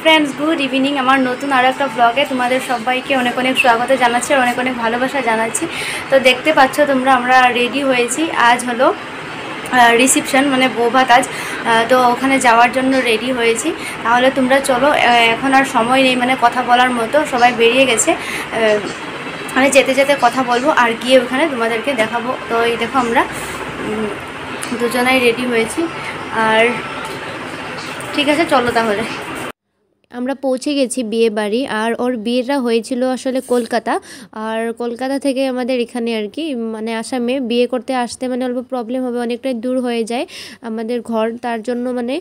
Friends good evening আমার নতুন আরো একটা ব্লগে তোমাদের সবাইকে অনেক অনেক স্বাগত জানাচ্ছি আর অনেক অনেক ভালোবাসা জানাচ্ছি। তো দেখতে পাচ্ছ তোমরা আমরা রেডি হয়েছি। আজ হলো রিসেপশন মানে বৌভাত আজ, তো ওখানে যাওয়ার জন্য রেডি হয়েছি। তাহলে তোমরা চলো, এখন আর সময় নেই মানে কথা বলার মতো, সবাই বেরিয়ে গেছে। মানে যেতে যেতে কথা বলবো আর গিয়ে ওখানে তোমাদেরকে দেখাবো। তো এই দেখো আমরা দুজনাই রেডি হয়েছি। আর ঠিক আছে চলো তাহলে। আমরা পৌঁছে গেছি বিয়ে বাড়ি। আর ওর বিয়েটা হয়েছিল আসলে কলকাতা, আর কলকাতা থেকে আমাদের এখানে আর কি মানে আসামে বিয়ে করতে আসতে মানে অল্প প্রবলেম হবে, অনেকটাই দূর হয়ে যায় আমাদের ঘর। তার জন্য মানে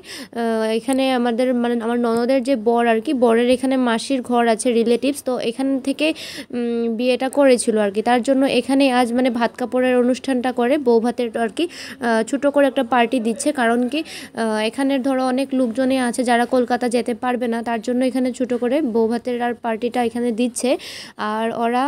এখানে আমাদের মানে আমার ননদের যে বর আর কি, বরের এখানে মাসির ঘর আছে রিলেটিভস, তো এখান থেকে বিয়েটা করেছিল আর কি। তার জন্য এখানে আজ মানে ভাত কাপড়ের অনুষ্ঠানটা করে বউ ভাতের আর কি ছোটো করে একটা পার্টি দিচ্ছে। কারণ কি এখানের ধরো অনেক লোকজনই আছে যারা কলকাতা যেতে পারবে না, তার জন্য এখানে ছোটো করে বউ ভাতের আর পার্টিটা এখানে দিচ্ছে। আর ওরা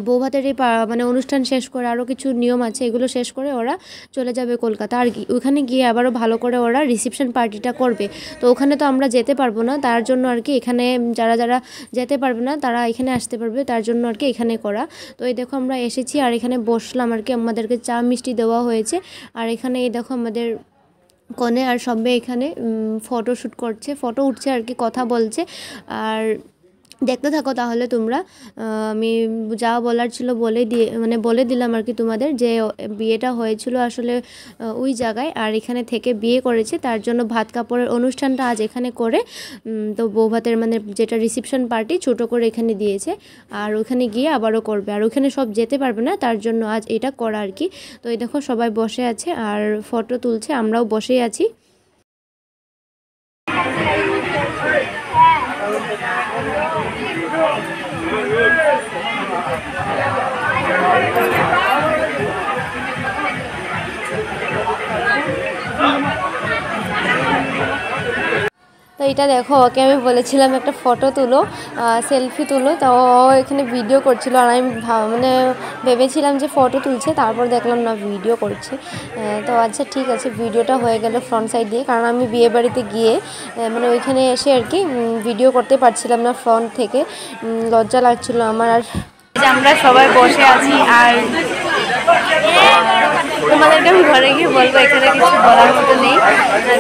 বউ ভাতের এই মানে অনুষ্ঠান শেষ করে আরও কিছু নিয়ম আছে, এগুলো শেষ করে ওরা চলে যাবে কলকাতা। আর ওখানে গিয়ে আবারও ভালো করে ওরা রিসেপশন পার্টিটা করবে। তো ওখানে তো আমরা যেতে পারবো না, তার জন্য আর কি এখানে যারা যারা যেতে পারবে না তারা এখানে আসতে পারবে, তার জন্য আর কি এখানে করা। তো এই দেখো আমরা এসেছি আর এখানে বসলাম আর কি, আমাদেরকে চা মিষ্টি দেওয়া হয়েছে। আর এখানে এই দেখো আমাদের কনে আর সবাই এখানে ফটো শ্যুট করছে, ফটো উঠছে আর কি, কথা বলছে। আর দেখতে থাকো তাহলে তোমরা। আমি যা বলার ছিল বলে দিলাম আর কি তোমাদের, যে বিয়েটা হয়েছিল আসলে ওই জায়গায় আর এখানে থেকে বিয়ে করেছে, তার জন্য ভাত কাপড়ের অনুষ্ঠানটা আজ এখানে করে তো বউ ভাতের মানে যেটা রিসেপশন পার্টি ছোটো করে এখানে দিয়েছে। আর ওখানে গিয়ে আবারও করবে, আর ওখানে সব যেতে পারবে না, তার জন্য আজ এটা করা আর কি। তো এই দেখো সবাই বসে আছে আর ফটো তুলছে, আমরাও বসেই আছি। তো এটা দেখো, ওকে আমি বলেছিলাম একটা ফটো তুলো, সেলফি তুলো, তো ও এখানে ভিডিও করছিল। আর আমি মানে ভেবেছিলাম যে ফটো তুলছে, তারপর দেখলাম না ভিডিও করছে। তো আচ্ছা ঠিক আছে, ভিডিওটা হয়ে গেল ফ্রন্ট সাইড দিয়ে, কারণ আমি বিয়ে বাড়িতে গিয়ে মানে ওইখানে এসে আর কি ভিডিও করতে পারছিলাম না ফ্রন্ট থেকে, লজ্জা লাগছিল আমার। আর আমরা সবাই বসে আছি আর তোমাদেরকে আমি ঘরে গিয়ে বলবো, এখানে কিছু বলার মতো নেই।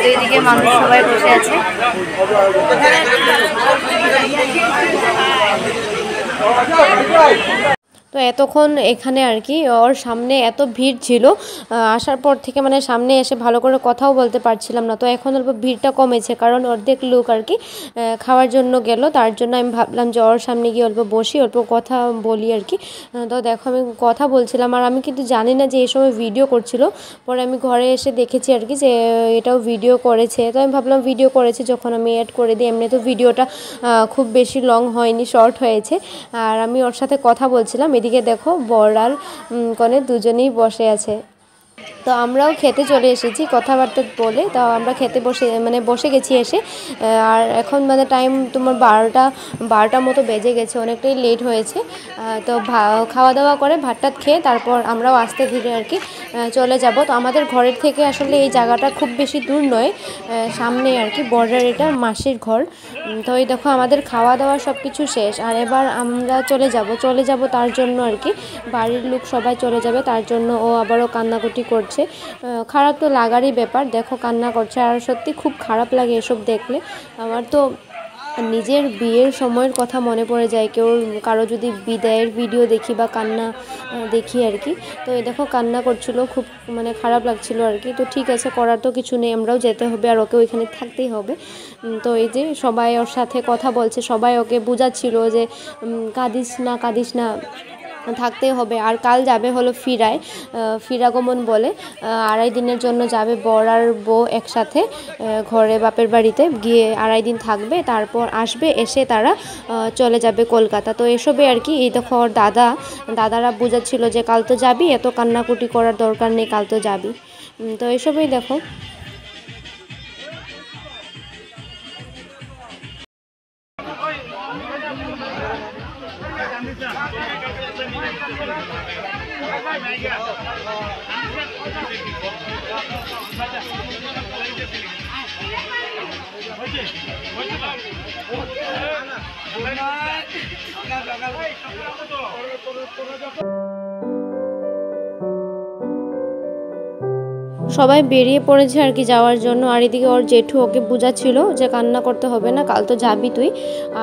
দুইদিকে মানুষ সবাই বসে আছে। তো এতক্ষণ এখানে আর কি ওর সামনে এত ভিড় ছিল, আসার পর থেকে মানে সামনে এসে ভালো করে কথাও বলতে পারছিলাম না। তো এখন অল্প ভিড়টা কমেছে, কারণ অর্ধেক লোক আর কি খাওয়ার জন্য গেল, তার জন্য আমি ভাবলাম যে ওর সামনে গিয়ে অল্প বসি, অল্প কথা বলি আর কি। তো দেখো আমি কথা বলছিলাম, আর আমি কিন্তু জানি না যে এই সময় ভিডিও করছিল, পরে আমি ঘরে এসে দেখেছি আর কি যে এটাও ভিডিও করেছে। তো আমি ভাবলাম ভিডিও করেছে যখন আমি অ্যাড করে দিই, এমনি তো ভিডিওটা খুব বেশি লং হয়নি, শর্ট হয়েছে। আর আমি ওর সাথে কথা বলছিলাম, এদিকে দেখো বর আর কনে দুজনেই বসে আছে। তো আমরাও খেতে চলে এসেছি কথাবার্তা বলে। তো আমরা খেতে বসে গেছি এসে। আর এখন মানে টাইম তোমার 12টা মতো বেজে গেছে, অনেকটাই লেট হয়েছে। তো খাওয়া দাওয়া করে ভাত টাত খেয়ে তারপর আমরাও আস্তে ধীরে আর কি চলে যাব। তো আমাদের ঘরের থেকে আসলে এই জায়গাটা খুব বেশি দূর নয়, সামনে আর কি বর্ডার, এটা মাসির ঘর। তো এই দেখো আমাদের খাওয়া দাওয়া সব কিছু শেষ, আর এবার আমরা চলে যাব তার জন্য আর কি বাড়ির লোক সবাই চলে যাবে, তার জন্য ও আবারও কান্নাকুটি করছে। খারাপ তো লাগারই ব্যাপার, দেখো কান্না করছে। আর সত্যি খুব খারাপ লাগে এসব দেখলে। আমার তো নিজের বিয়ের সময়ের কথা মনে পড়ে যায়, কারো যদি বিদায়ের ভিডিও দেখি বা কান্না দেখি আর কি। তো এই দেখো কান্না করছিল, খুব মানে খারাপ লাগছিল আর কি। তো ঠিক আছে, করার তো কিছু নেই, আমরাও যেতে হবে আর ওকে ওইখানে থাকতেই হবে। তো এই যে সবাই ওর সাথে কথা বলছে, সবাই ওকে বোঝাচ্ছিল যে কাঁদিস না থাকতেই হবে। আর কাল যাবে হলো ফিরাগমন বলে, 2.5 দিনের জন্য যাবে বর আর বউ একসাথে ঘরে বাপের বাড়িতে গিয়ে 2.5 দিন থাকবে, তারপর আসবে, এসে তারা চলে যাবে কলকাতা। তো এসবে আর কি এই দেখো ওর দাদারা বোঝাচ্ছিল যে কাল তো যাবি, এত কান্নাকুটি করার দরকার নেই, কাল তো যাবি। তো এসবেই দেখো। সবাই বেরিয়ে পড়েছে আর কি যাওয়ার জন্য। আর এদিকে ওর জেঠু ওকে বোঝাচ্ছিল যে কান্না করতে হবে না, কাল তো যাবি তুই।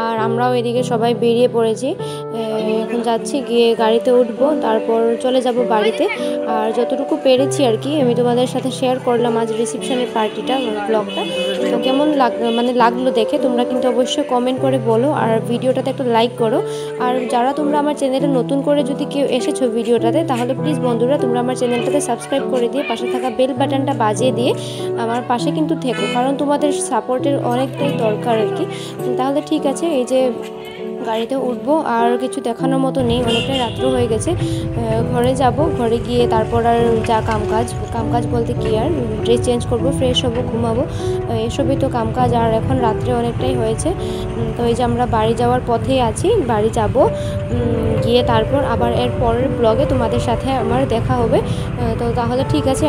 আর আমরাও এদিকে সবাই বেরিয়ে পড়েছি। এখন যাচ্ছি, গিয়ে গাড়িতে উঠবো, তারপর চলে যাব বাড়িতে। আর যতটুকু পেরেছি আর কি আমি তোমাদের সাথে শেয়ার করলাম আজ রিসেপশনের পার্টিটা, ব্লগটা। তো কেমন লাগলো দেখে তোমরা কিন্তু অবশ্যই কমেন্ট করে বলো, আর ভিডিওটাতে একটা লাইক করো। আর যারা তোমরা আমার চ্যানেলে নতুন করে যদি কেউ এসেছো ভিডিওটাতে, তাহলে প্লিজ বন্ধুরা তোমরা আমার চ্যানেলটাতে সাবস্ক্রাইব করে দিয়ে পাশে থাকা বেল বাটনটা বাজিয়ে দিয়ে আমার পাশে কিন্তু থেকো, কারণ তোমাদের সাপোর্টের অনেকটাই দরকার আর কি। তাহলে ঠিক আছে, এই যে গাড়িতে উঠবো, আর কিছু দেখানোর মতো নেই, অনেকটাই রাত্র হয়ে গেছে। ঘরে যাব, ঘরে গিয়ে তারপর আর যা কামকাজ বলতে কি আর, ড্রেস চেঞ্জ করব, ফ্রেশ হব, ঘুমাবো, এসবই তো কামকাজ। আর এখন রাত্রে অনেকটাই হয়েছে। তো এই যে আমরা বাড়ি যাওয়ার পথেই আছি, বাড়ি যাব, গিয়ে তারপর আবার এর পরের ব্লগে তোমাদের সাথে আমার দেখা হবে। তো তাহলে ঠিক আছে,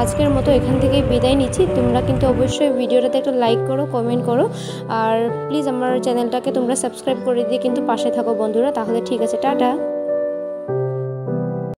আজকের মতো এখান থেকেই বিদায় নিচ্ছি। তোমরা কিন্তু অবশ্যই ভিডিওটাতে একটা লাইক করো, কমেন্ট করো, আর প্লিজ আমার চ্যানেলটাকে তোমরা সাবস্ক্রাইব করে দিয়ে কিন্তু পাশে থাকো বন্ধুরা। তাহলে ঠিক আছে, টাটা।